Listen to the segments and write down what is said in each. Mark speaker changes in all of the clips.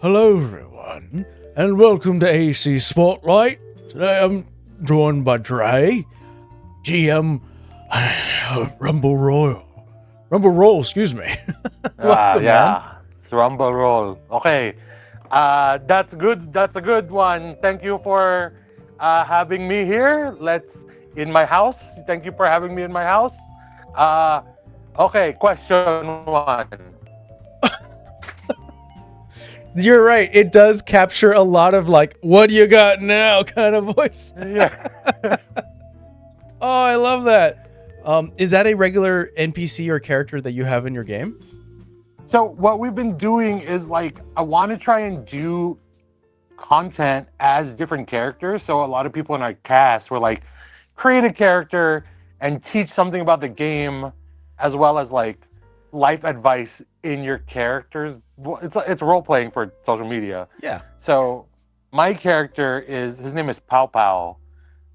Speaker 1: Hello, everyone, and welcome to AC Spotlight. Today I'm joined by Dre, GM, rumbleroll, excuse me. Welcome, man.
Speaker 2: It's rumbleroll. Okay, that's good. That's a good one. Thank you for having me here. In my house. Thank you for having me in my house. Okay, question one.
Speaker 1: You're right. It does capture a lot of like, what do you got now kind of voice.
Speaker 2: Yeah.
Speaker 1: Oh, I love that. Is that a regular NPC or character that you have in your game?
Speaker 2: So what we've been doing is like I want to try and do content as different characters. So a lot of people in our cast were like, create a character and teach something about the game, as well as like life advice in your characters. It's role playing for social media.
Speaker 1: Yeah.
Speaker 2: So my character his name is Pau Pau,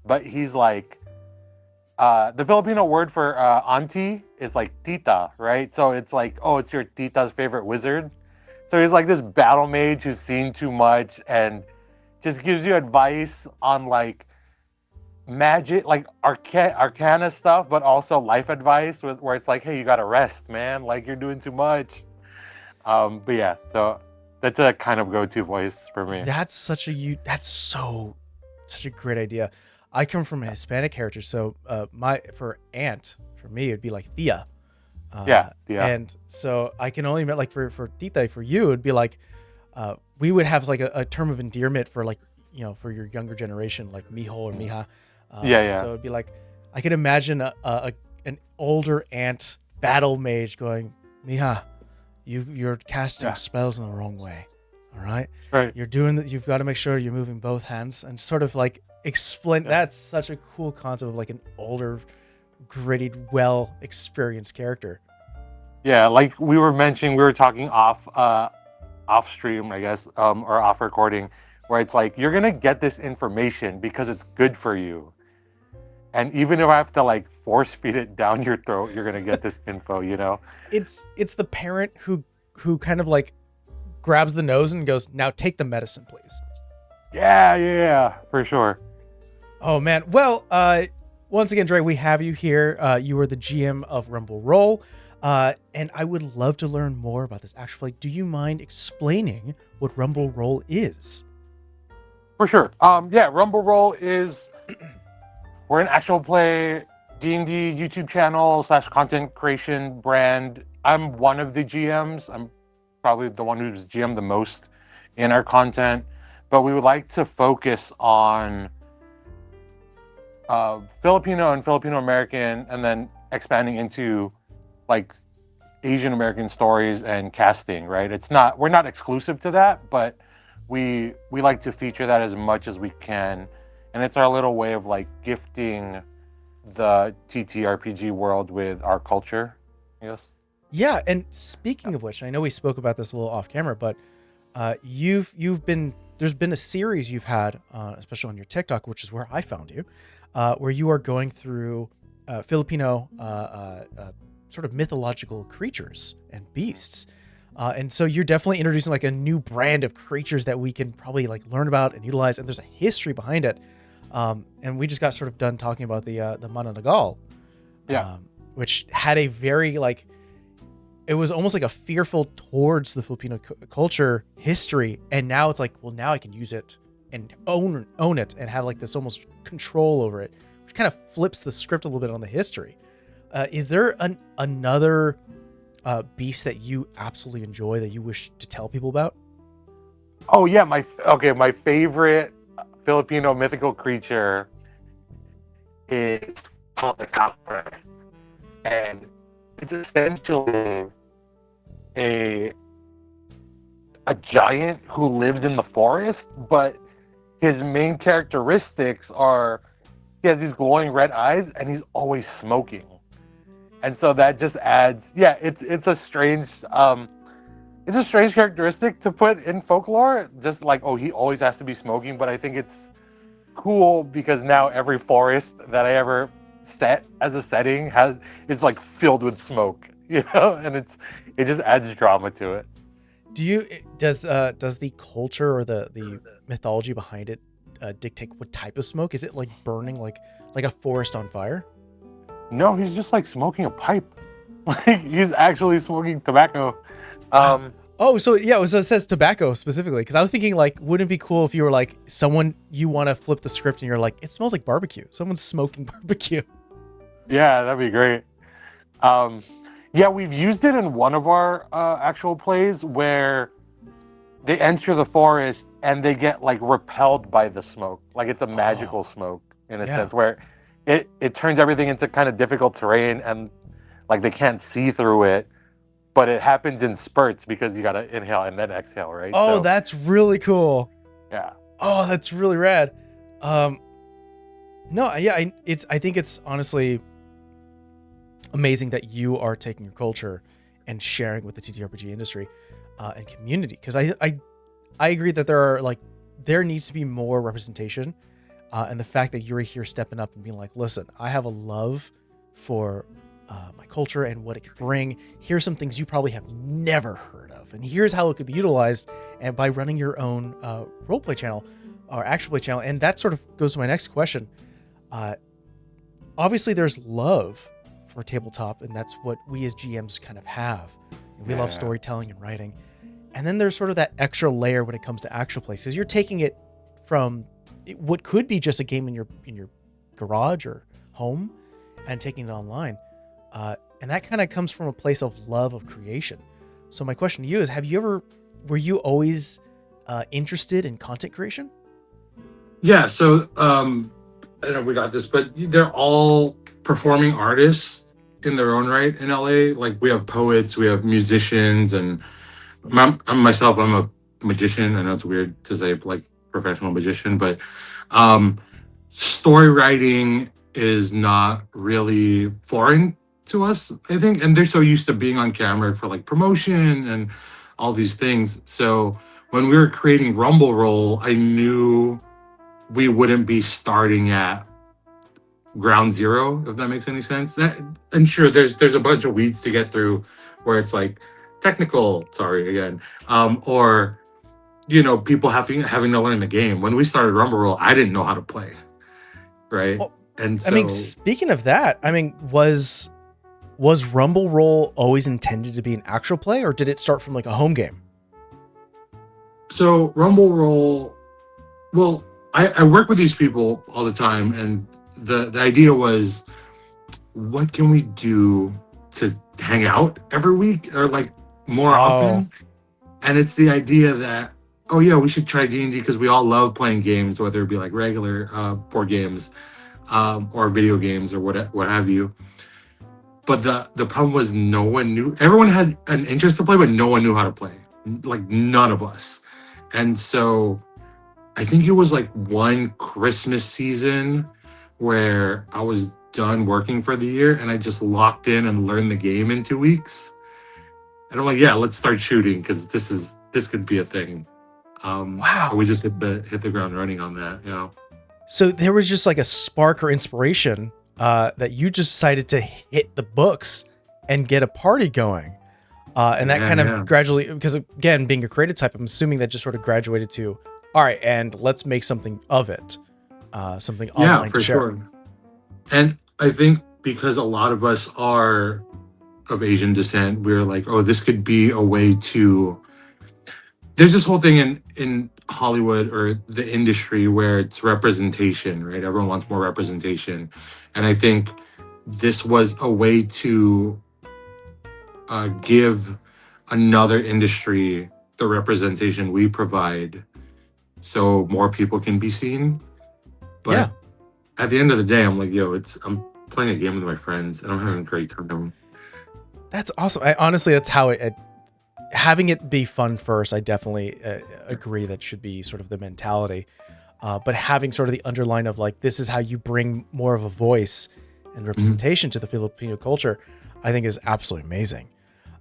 Speaker 2: but he's like the Filipino word for auntie is like tita, right? So it's like, oh, it's your tita's favorite wizard. So he's like this battle mage who's seen too much and just gives you advice on like magic, like arcana stuff, but also life advice where it's like, hey, you gotta rest, man. Like you're doing too much. But yeah, so that's a kind of go-to voice for me.
Speaker 1: That's such a great idea. I come from a Hispanic heritage, so for me it'd be like Thea.
Speaker 2: Yeah.
Speaker 1: And so I can only like for Tita, for you it'd be like we would have like a term of endearment for like, you know, for your younger generation, like mijo or mija. So it'd be like, I could imagine an older aunt battle mage going, mija, you're casting spells in the wrong way. All right.
Speaker 2: Right.
Speaker 1: You're doing that. You've got to make sure you're moving both hands and sort of like explain. That's such a cool concept of like an older, gritty, well experienced character.
Speaker 2: Yeah, like we were talking off stream, I guess, or off recording, where it's like you're gonna get this information because it's good for you, and even if I have to like force feed it down your throat, you're gonna get this info. You know,
Speaker 1: it's the parent who kind of like grabs the nose and goes, "Now take the medicine, please."
Speaker 2: Yeah, for sure.
Speaker 1: Oh man, well, once again, Dre, we have you here. You are the GM of Rumbleroll. And I would love to learn more about this. Actually, do you mind explaining what rumbleroll is?
Speaker 2: For sure. Rumbleroll is we're an actual play D&D YouTube channel / content creation brand. I'm one of the GMs. I'm probably the one who's GM the most in our content, but we would like to focus on Filipino and Filipino American, and then expanding into like Asian American stories and casting, right? We're not exclusive to that, but we like to feature that as much as we can. And it's our little way of like gifting the ttrpg world with our culture. Yes.
Speaker 1: Yeah, and speaking of which, I know we spoke about this a little off camera, but there's been a series you've had, especially on your TikTok, which is where I found you, where you are going through Filipino sort of mythological creatures and beasts. And so you're definitely introducing like a new brand of creatures that we can probably like learn about and utilize. And there's a history behind it. And we just got sort of done talking about the Mananagal, which had a very like, it was almost like a fearful towards the Filipino culture history. And now it's like, well, now I can use it and own it and have like this almost control over it, which kind of flips the script a little bit on the history. Is there another beast that you absolutely enjoy that you wish to tell people about?
Speaker 2: Oh yeah, my favorite Filipino mythical creature is called the Capra, and it's essentially a giant who lives in the forest, but his main characteristics are he has these glowing red eyes and he's always smoking. And so that just adds, it's a strange characteristic to put in folklore. Just like, oh, he always has to be smoking. But I think it's cool because now every forest that I ever set as a setting is like filled with smoke, you know, and it just adds drama to it.
Speaker 1: Does the culture or the mythology behind it dictate what type of smoke? Is it like burning like a forest on fire?
Speaker 2: No, he's just like smoking a pipe. Like he's actually smoking tobacco. Um,
Speaker 1: Oh, so yeah, so it says tobacco specifically because I was thinking like, wouldn't it be cool if you were like someone you want to flip the script and you're like, it smells like barbecue. Someone's smoking barbecue.
Speaker 2: yeah, that'd be great. Um, yeah, we've used it in one of our actual plays where they enter the forest and they get like repelled by the smoke. Like it's a magical smoke in a
Speaker 1: Yeah.
Speaker 2: sense where it turns everything into kind of difficult terrain and like they can't see through it, but it happens in spurts because you gotta inhale and then exhale, right?
Speaker 1: Oh,
Speaker 2: So,
Speaker 1: that's really cool.
Speaker 2: yeah.
Speaker 1: Oh, that's really rad. No, yeah, I think it's honestly amazing that you are taking your culture and sharing with the TTRPG industry and community because I agree that there needs to be more representation and the fact that you're here stepping up and being like, listen, I have a love for my culture and what it could bring. Here's some things you probably have never heard of, and here's how it could be utilized. And by running your own roleplay channel or action play channel, and that sort of goes to my next question. Obviously, there's love for tabletop, and that's what we as GMs kind of have. We love storytelling and writing, and then there's sort of that extra layer when it comes to actual plays. Because you're taking it from what could be just a game in your garage or home, and taking it online. And that kind of comes from a place of love of creation. So my question to you is, were you always interested in content creation?
Speaker 3: Yeah, so I don't know if we got this, but they're all performing artists in their own right in LA. Like we have poets, we have musicians, and I'm a magician. I know it's weird to say like professional magician, but story writing is not really foreign to us, I think. And they're so used to being on camera for like promotion and all these things. So when we were creating Rumbleroll, I knew we wouldn't be starting at ground zero, if that makes any sense. And sure, there's a bunch of weeds to get through where it's like technical, sorry again, or people having to learn the game. When we started Rumbleroll, I didn't know how to play, right?
Speaker 1: Well,
Speaker 3: And so,
Speaker 1: I mean, speaking of that, I mean, was Rumbleroll always intended to be an actual play, or did it start from like a home game?
Speaker 3: So Rumbleroll, well, I work with these people all the time, and the idea was, what can we do to hang out every week or like more often? And it's the idea that, oh yeah, we should try D&D because we all love playing games, whether it be like regular board games or video games or what have you. But the problem was no one knew. Everyone had an interest to play, but no one knew how to play. Like none of us. And so I think it was like one Christmas season where I was done working for the year and I just locked in and learned the game in 2 weeks. And I'm like, yeah, let's start shooting because this could be a thing.
Speaker 1: Wow.
Speaker 3: We just hit the ground running on that,
Speaker 1: So there was just like a spark or inspiration that you just decided to hit the books and get a party going. And that kind of gradually, because again, being a creative type, I'm assuming that just sort of graduated to, all right, and let's make something of it. Something online
Speaker 3: for
Speaker 1: to share.
Speaker 3: sure. And I think because a lot of us are of Asian descent, we're like, oh, this could be a way to. There's this whole thing in Hollywood or the industry where it's representation, right? Everyone wants more representation. And I think this was a way to give another industry the representation we provide so more people can be seen. But at the end of the day, I'm like, I'm playing a game with my friends and I'm having a great time.
Speaker 1: That's awesome. Honestly, that's how having it be fun first. I definitely agree that should be sort of the mentality. But having sort of the underline of like, this is how you bring more of a voice and representation to the Filipino culture, I think is absolutely amazing.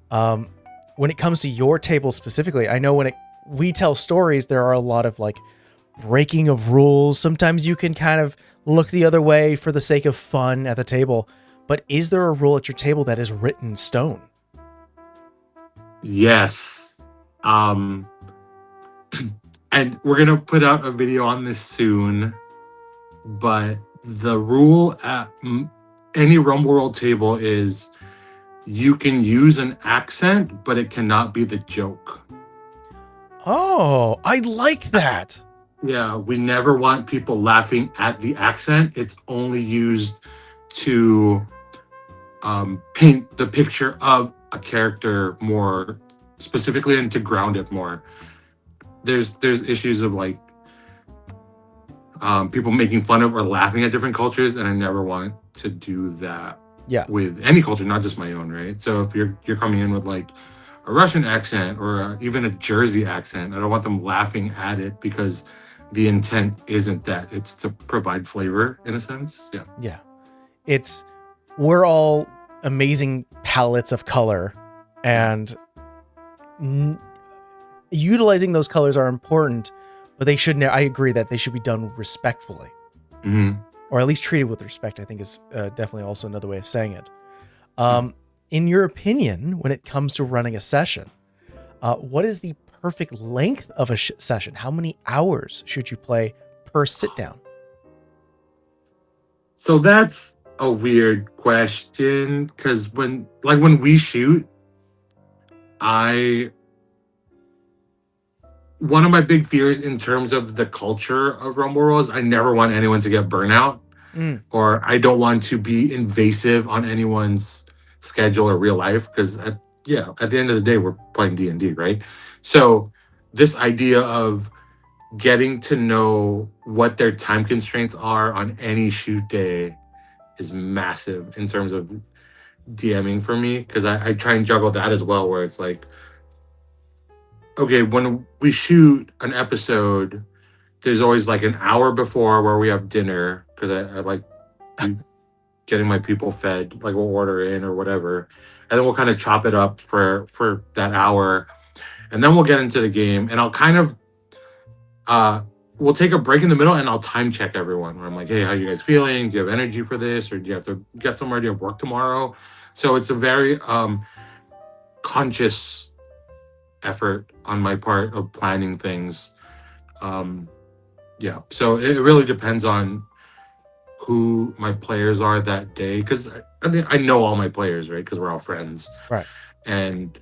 Speaker 1: When it comes to your table specifically, I know when we tell stories, there are a lot of like breaking of rules. Sometimes you can kind of look the other way for the sake of fun at the table. But is there a rule at your table that is written in stone?
Speaker 3: Yes. Um, and we're gonna put out a video on this soon. But the rule at any Rumble Roll table is you can use an accent, but it cannot be the joke.
Speaker 1: Oh, I like that.
Speaker 3: Yeah, we never want people laughing at the accent. It's only used to paint the picture of a character more specifically and to ground it more. There's issues of like people making fun of or laughing at different cultures, and I never want to do that.
Speaker 1: Yeah.
Speaker 3: With any culture, not just my own, right? So if you're coming in with like a Russian accent or even a Jersey accent, I don't want them laughing at it because the intent isn't that. It's to provide flavor in a sense. Yeah.
Speaker 1: Yeah. We're all amazing palettes of color, and utilizing those colors are important, but they shouldn't. I agree that they should be done respectfully, or at least treated with respect. I think is definitely also another way of saying it. In your opinion, when it comes to running a session, what is the perfect length of a session? How many hours should you play per sit down?
Speaker 3: So that's a weird question because when we shoot, one of my big fears in terms of the culture of Rumble Roll is I never want anyone to get burnout, or I don't want to be invasive on anyone's schedule or real life because at the end of the day we're playing D&D, right? So this idea of getting to know what their time constraints are on any shoot day is massive in terms of DMing for me, because I try and juggle that as well, where it's like, okay, when we shoot an episode, there's always like an hour before where we have dinner, because I like getting my people fed, like we'll order in or whatever, and then we'll kind of chop it up for that hour, and then we'll get into the game, and I'll kind of we'll take a break in the middle and I'll time check everyone where I'm like, hey, how you guys feeling? Do you have energy for this? Or do you have to get somewhere? Do you have work tomorrow? So it's a very conscious effort on my part of planning things. So it really depends on who my players are that day. Because I know all my players, right? Because we're all friends.
Speaker 1: Right.
Speaker 3: And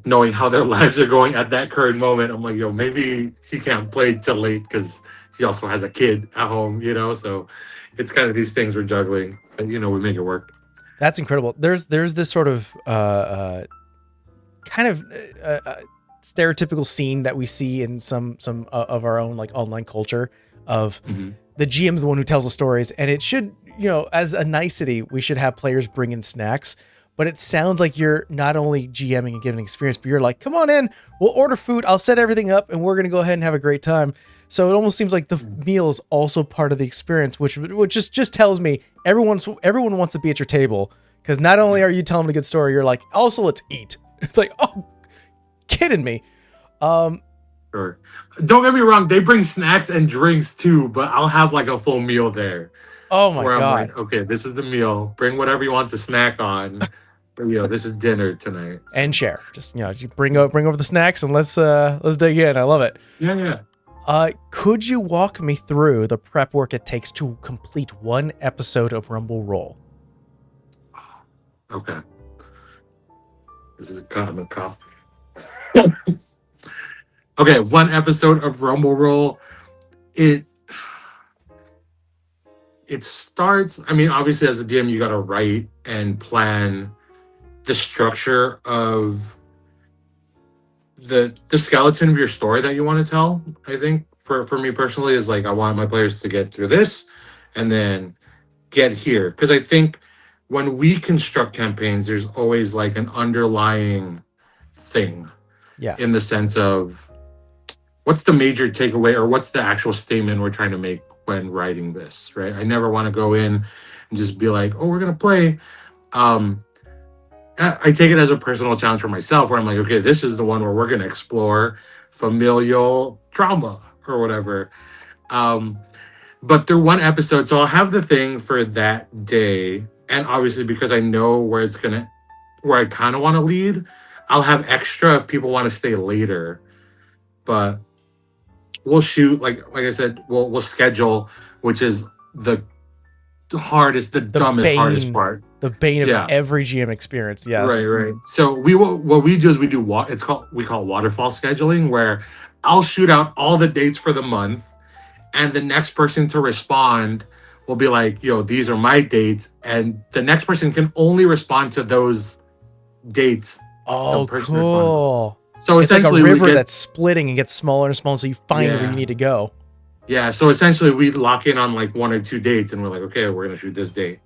Speaker 3: knowing how their lives are going at that current moment, I'm like, yo, maybe he can't play till late because he also has a kid at home, so it's kind of these things we're juggling, but we make it work.
Speaker 1: That's incredible. There's this sort of kind of stereotypical scene that we see in some of our own like online culture of the GM's the one who tells the stories, and it should, as a nicety, we should have players bring in snacks. But it sounds like you're not only GMing and giving an experience, but you're like, come on in, we'll order food, I'll set everything up, and we're going to go ahead and have a great time. So it almost seems like the meal is also part of the experience, which just tells me everyone wants to be at your table, because not only are you telling them a good story, you're like, also let's eat. It's like, oh, kidding me.
Speaker 3: Sure. Don't get me wrong, they bring snacks and drinks too, but I'll have like a full meal there.
Speaker 1: Oh my God.
Speaker 3: I'm like, okay, this is the meal. Bring whatever you want to snack on. But, this is dinner tonight.
Speaker 1: And share. Just, you bring over the snacks and let's dig in. I love it.
Speaker 3: Yeah.
Speaker 1: Could you walk me through the prep work it takes to complete one episode of Rumble Roll?
Speaker 3: Okay. This is a common cough. Okay, one episode of Rumble Roll. It starts, obviously as a DM, you got to write and plan the structure of the skeleton of your story that you want to tell. I think for me personally is like, I want my players to get through this and then get here. Because I think when we construct campaigns, there's always like an underlying thing.
Speaker 1: Yeah.
Speaker 3: In the sense of what's the major takeaway or what's the actual statement we're trying to make when writing this, right? I never want to go in and just be like, oh, we're going to play. I take it as a personal challenge for myself where I'm like, okay, this is the one where we're going to explore familial trauma or whatever. But they're one episode. So I'll have the thing for that day. And obviously because I know where I kind of want to lead, I'll have extra if people want to stay later, but we'll shoot like I said, we'll schedule, which is the hardest, the dumbest, hardest part.
Speaker 1: The bane of
Speaker 3: Yeah.
Speaker 1: every GM experience. Yes.
Speaker 3: Right. So what we do is we call it waterfall scheduling, where I'll shoot out all the dates for the month, and the next person to respond will be like, "Yo, these are my dates," and the next person can only respond to those dates.
Speaker 1: Oh,
Speaker 3: person
Speaker 1: cool.
Speaker 3: So
Speaker 1: It's like a
Speaker 3: essentially,
Speaker 1: river that's splitting and gets smaller and smaller, so you find where
Speaker 3: Yeah.
Speaker 1: you need to go.
Speaker 3: yeah. So essentially, we lock in on like 1 or 2 dates, and we're like, "Okay, we're gonna shoot this date."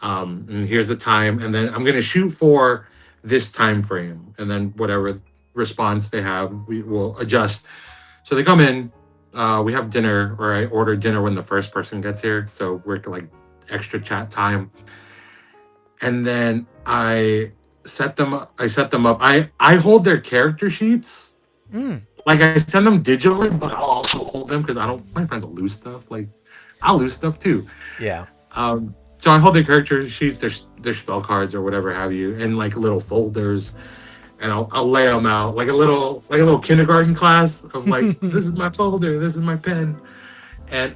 Speaker 3: And here's the time, and then I'm gonna shoot for this time frame, and then whatever response they have, we will adjust. So they come in, we have dinner, or I order dinner when the first person gets here, so we're like extra chat time, and then I set them up. I hold their character sheets.
Speaker 1: Mm.
Speaker 3: Like I send them digitally, but I'll also hold them because my friends will lose stuff. Like I'll lose stuff too.
Speaker 1: Yeah.
Speaker 3: So I hold their character sheets, their spell cards or whatever have you, in like little folders, and I'll lay them out like a little kindergarten class of like, this is my folder, this is my pen, and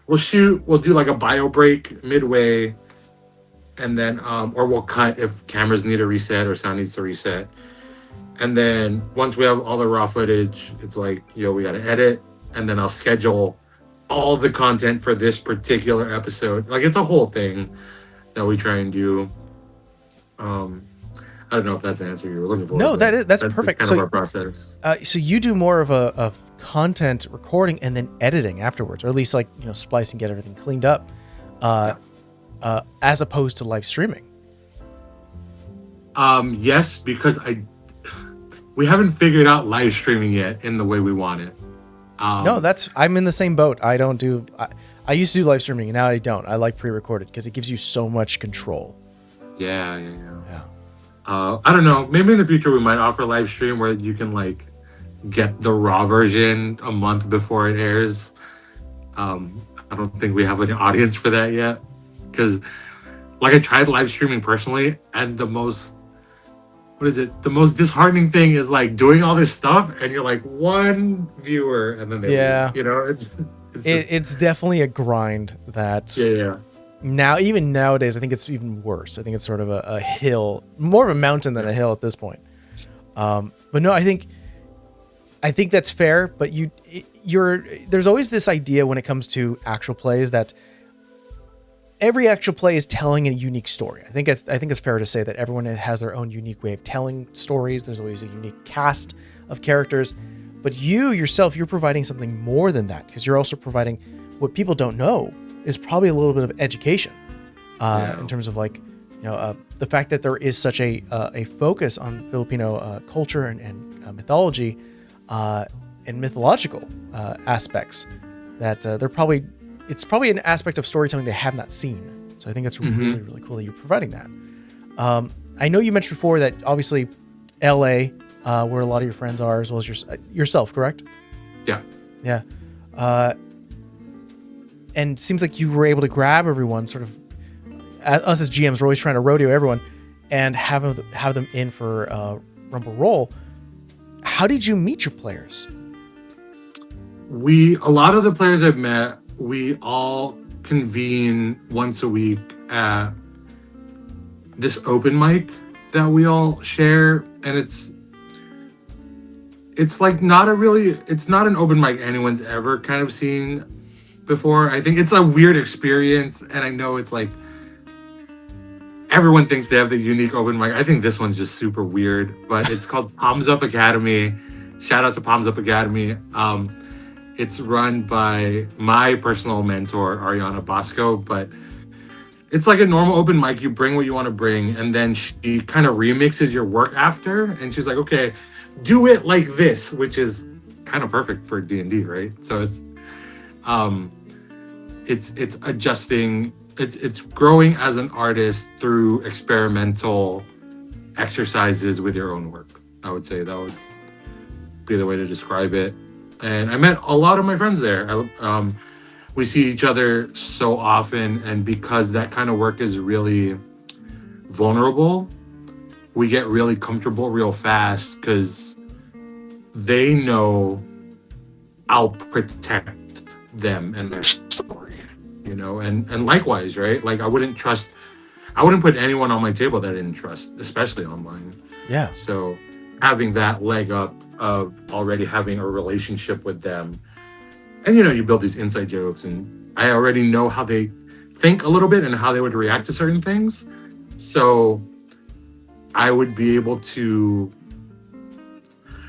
Speaker 3: we'll do like a bio break midway, and then or we'll cut if cameras need a reset or sound needs to reset, and then once we have all the raw footage, it's like, we got to edit, and then I'll schedule all the content for this particular episode. Like it's a whole thing that we try and do. I don't know if that's the answer you were looking for.
Speaker 1: No, that's perfect.
Speaker 3: Kind
Speaker 1: So
Speaker 3: of our process.
Speaker 1: So you do more of content recording and then editing afterwards, or at least like splice and get everything cleaned up, as opposed to live streaming.
Speaker 3: Yes, because we haven't figured out live streaming yet in the way we want it.
Speaker 1: No, I'm in the same boat. I don't do. I used to do live streaming, and now I don't. I like pre-recorded because it gives you so much control.
Speaker 3: Yeah. I don't know. Maybe in the future we might offer live stream where you can like get the raw version a month before it airs. I don't think we have an audience for that yet, because like I tried live streaming personally, and the most disheartening thing is like doing all this stuff and you're like one viewer and then they leave.
Speaker 1: It's definitely a grind that now, even nowadays, I think it's even worse. I think it's sort of a hill, more of a mountain than a hill at this point. But no, I think that's fair, but there's always this idea when it comes to actual plays that every actual play is telling a unique story. I think it's fair to say that everyone has their own unique way of telling stories. There's always a unique cast of characters, but you yourself, you're providing something more than that, because you're also providing what people don't know is probably a little bit of education in terms of like, the fact that there is such a focus on Filipino culture and mythology and mythological aspects that it's probably an aspect of storytelling they have not seen. So I think it's really, really cool that you're providing that. I know you mentioned before that obviously LA, where a lot of your friends are, as well as yourself, correct?
Speaker 3: Yeah.
Speaker 1: Yeah. And it seems like you were able to grab everyone, sort of, us as GMs, we're always trying to rodeo everyone and have them in for rumbleroll. How did you meet your players?
Speaker 3: A lot of the players I've met, we all convene once a week at this open mic that we all share, and it's like it's not an open mic anyone's ever kind of seen before. I think it's a weird experience, and I know it's like everyone thinks they have the unique open mic. I think this one's just super weird, but it's called Palms Up Academy. Shout out to Palms Up Academy. It's run by my personal mentor, Ariana Bosco, but it's like a normal open mic. You bring what you want to bring, and then she kind of remixes your work after, and she's like, okay, do it like this, which is kind of perfect for D&D, right? So it's adjusting, it's growing as an artist through experimental exercises with your own work. I would say that would be the way to describe it. And I met a lot of my friends there. We see each other so often, and because that kind of work is really vulnerable, we get really comfortable real fast because they know I'll protect them and their story, you know, and likewise, right? Like I wouldn't put anyone on my table that I didn't trust, especially online.
Speaker 1: Yeah.
Speaker 3: So having that leg up of already having a relationship with them, and you know, you build these inside jokes, and I already know how they think a little bit and how they would react to certain things. So I would be able to,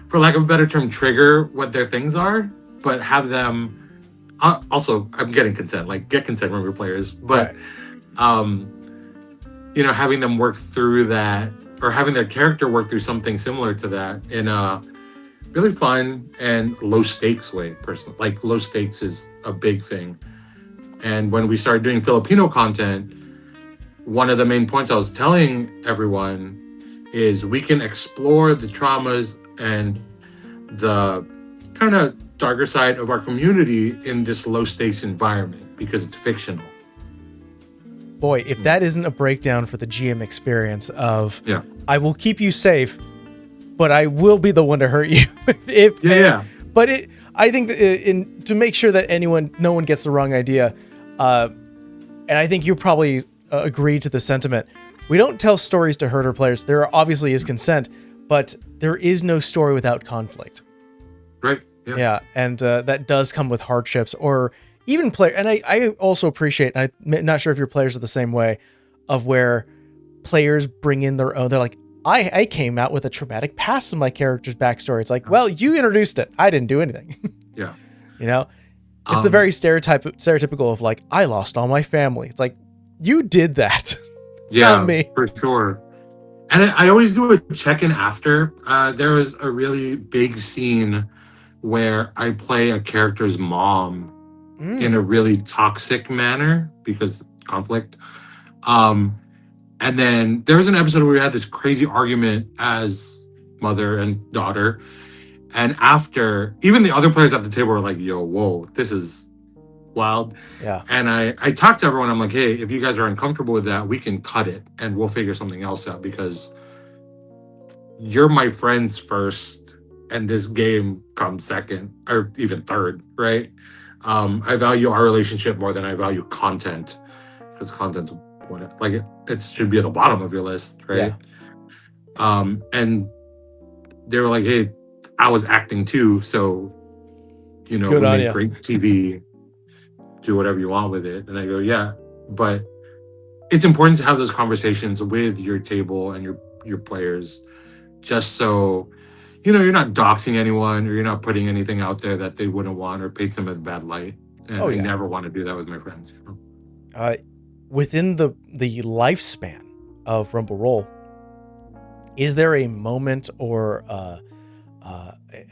Speaker 3: for lack of a better term, trigger what their things are, but have them. Also, I'm getting consent, like get consent from your players, but
Speaker 1: Right.
Speaker 3: you know, having them work through that, or having their character work through something similar to that in a really fun and low stakes way. Personally, like low stakes is a big thing. And when we started doing Filipino content, one of the main points I was telling everyone is we can explore the traumas and the kind of darker side of our community in this low stakes environment because it's fictional.
Speaker 1: Boy, if that isn't a breakdown for the GM experience of,
Speaker 3: Yeah.
Speaker 1: I will keep you safe, but I will be the one to hurt you.
Speaker 3: Yeah.
Speaker 1: But I think that to make sure that no one gets the wrong idea, and I think you probably agree to the sentiment. We don't tell stories to hurt our players. There obviously is consent, but there is no story without conflict.
Speaker 3: Right.
Speaker 1: Yeah, and that does come with hardships or even player. And I also appreciate, and I'm not sure if your players are the same way, of where players bring in their own. They're like, I came out with a traumatic past in my character's backstory. It's like, well, you introduced it. I didn't do anything.
Speaker 3: Yeah.
Speaker 1: You know, it's the very stereotypical of like, I lost all my family. It's like, you did that. It's not me.
Speaker 3: For sure. And I always do a check-in after. There was a really big scene where I play a character's mom in a really toxic manner because conflict. And then there was an episode where we had this crazy argument as mother and daughter. And after, even the other players at the table were like, yo, whoa, this is wild.
Speaker 1: Yeah.
Speaker 3: And I talked to everyone. I'm like, hey, if you guys are uncomfortable with that, we can cut it and we'll figure something else out because you're my friends first and this game comes second or even third, right? I value our relationship more than I value content because content's what it should be at the bottom of your list, right? Yeah. And they were like, hey, I was acting too, so you know,
Speaker 1: Good
Speaker 3: we
Speaker 1: on
Speaker 3: make
Speaker 1: ya.
Speaker 3: great TV, do whatever you want with it. And I go, yeah, but it's important to have those conversations with your table and your players, just so you know you're not doxing anyone or you're not putting anything out there that they wouldn't want or paints them in a bad light. And I never want to do that with my friends. You know?
Speaker 1: Within the lifespan of Rumble Roll, is there a moment or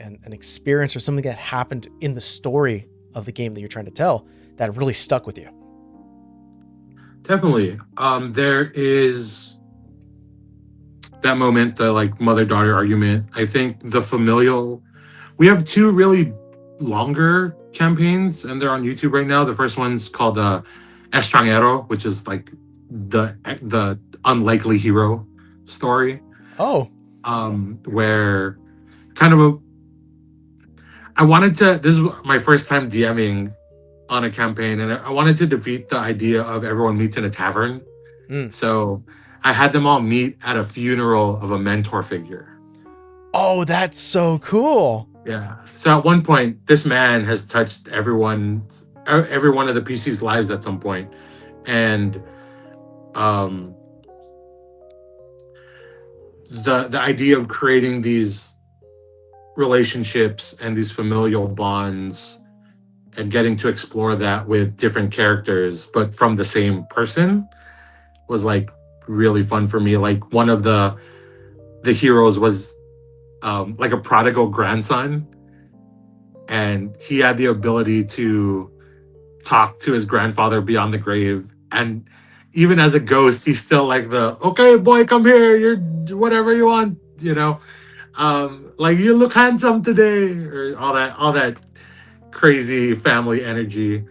Speaker 1: an experience or something that happened in the story of the game that you're trying to tell that really stuck with you?
Speaker 3: Definitely. There is that moment, the like mother-daughter argument. I think the familial, we have two really longer campaigns and they're on YouTube right now. The first one's called Estrangero, which is like the unlikely hero story.
Speaker 1: Oh.
Speaker 3: Where kind of this is my first time DMing on a campaign, and I wanted to defeat the idea of everyone meets in a tavern. So I had them all meet at a funeral of a mentor figure.
Speaker 1: Oh, that's so cool.
Speaker 3: Yeah. So at one point, this man has touched every one of the PC's lives at some point. And the idea of creating these relationships and these familial bonds and getting to explore that with different characters, but from the same person was like really fun for me. Like one of the heroes was like a prodigal grandson, and he had the ability to talk to his grandfather beyond the grave. And even as a ghost, he's still like okay, boy, come here. You're whatever you want, you know, like you look handsome today or all that crazy family energy.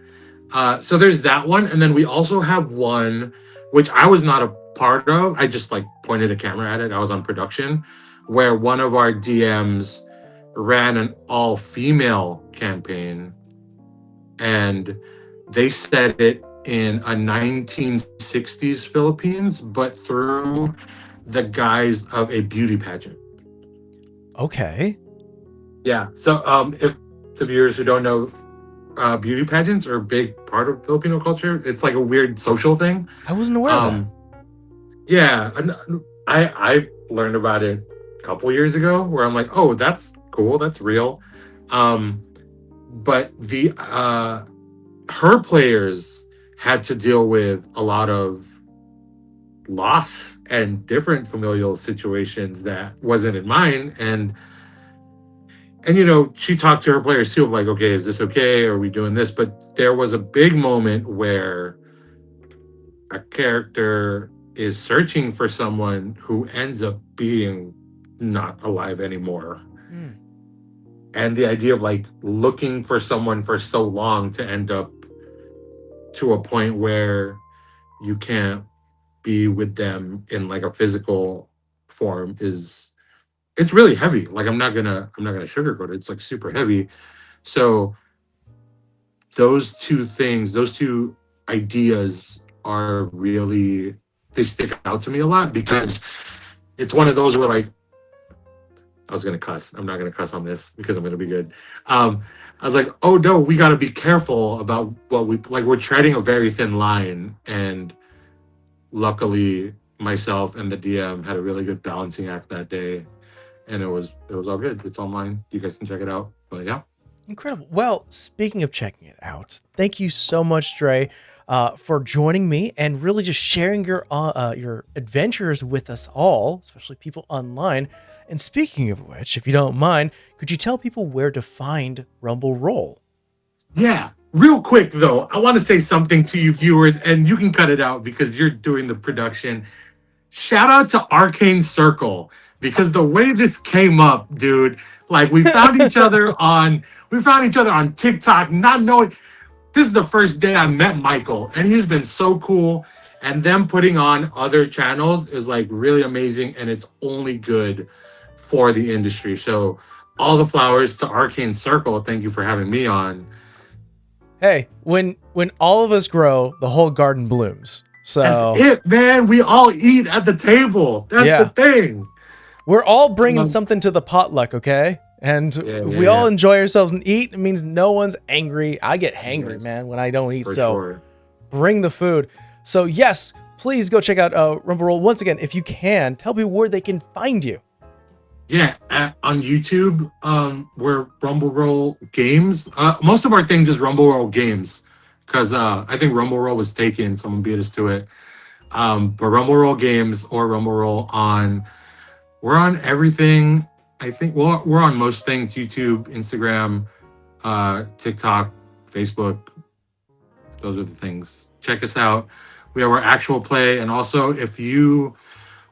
Speaker 3: So there's that one. And then we also have one, which I was not a part of. I just like pointed a camera at it. I was on production, where one of our DMs ran an all-female campaign, and they set it in a 1960s Philippines, but through the guise of a beauty pageant.
Speaker 1: Okay.
Speaker 3: Yeah. So if the viewers who don't know, beauty pageants are a big part of Filipino culture. It's like a weird social thing.
Speaker 1: I wasn't aware of that.
Speaker 3: Yeah, and I learned about it a couple years ago, where I'm like, oh, that's cool, that's real. But the her players had to deal with a lot of loss and different familial situations that wasn't in mine, and you know, she talked to her players too of like, okay, is this okay, are we doing this? But there was a big moment where a character is searching for someone who ends up being not alive anymore. And the idea of like looking for someone for so long to end up to a point where you can't be with them in like a physical form it's really heavy. Like I'm not gonna sugarcoat it. It's like super heavy. So those two things, those two ideas are really, they stick out to me a lot, because it's one of those where like, I was gonna cuss. I'm not gonna cuss on this because I'm gonna be good. I was like, oh no, we gotta be careful about what we like. We're treading a very thin line, and luckily myself and the DM had a really good balancing act that day, and it was all good. It's online. You guys can check it out. But yeah.
Speaker 1: Incredible. Well, speaking of checking it out, thank you so much, Dre, for joining me and really just sharing your adventures with us all, especially people online. And speaking of which, if you don't mind, could you tell people where to find Rumble Roll?
Speaker 3: Yeah. Real quick, though, I want to say something to you viewers, and you can cut it out because you're doing the production. Shout out to Arcane Circle, because the way this came up, dude, like we found each other on TikTok, not knowing. This is the first day I met Michael, and he's been so cool. And them putting on other channels is like really amazing, and it's only good for the industry. So all the flowers to Arcane Circle. Thank you for having me on.
Speaker 1: Hey, when all of us grow, the whole garden blooms. So
Speaker 3: that's it, man. We all eat at the table. That's the thing.
Speaker 1: We're all bringing something to the potluck, okay? And we all enjoy ourselves and eat. It means no one's angry. I get hangry, man, when I don't eat. So bring the food. So yes, please go check out Rumble Roll. Once again, if you can, tell people where they can find you.
Speaker 3: Yeah, on YouTube, we're Rumble Roll Games. Most of our things is Rumble Roll Games, because I think Rumble Roll was taken. Someone beat us to it. But Rumble Roll Games or Rumble Roll we're on everything. I think we're on most things: YouTube, Instagram, TikTok, Facebook. Those are the things. Check us out. We have our actual play, and also if you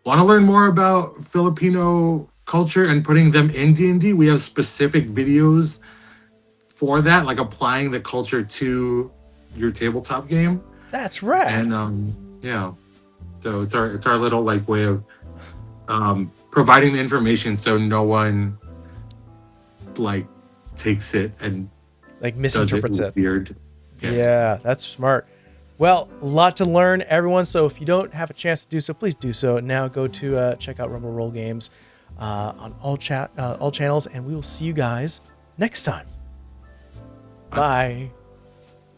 Speaker 3: want to learn more about Filipino culture and putting them in D&D, we have specific videos for that, like applying the culture to your tabletop game.
Speaker 1: That's right.
Speaker 3: And yeah, so it's our little like way of providing the information so no one like takes it and
Speaker 1: like misinterprets it.
Speaker 3: Weird.
Speaker 1: Yeah, that's smart. Well, a lot to learn, everyone. So if you don't have a chance to do so, please do so. Now go to check out Rumble Roll Games on all channels, and we will see you guys next time. Bye.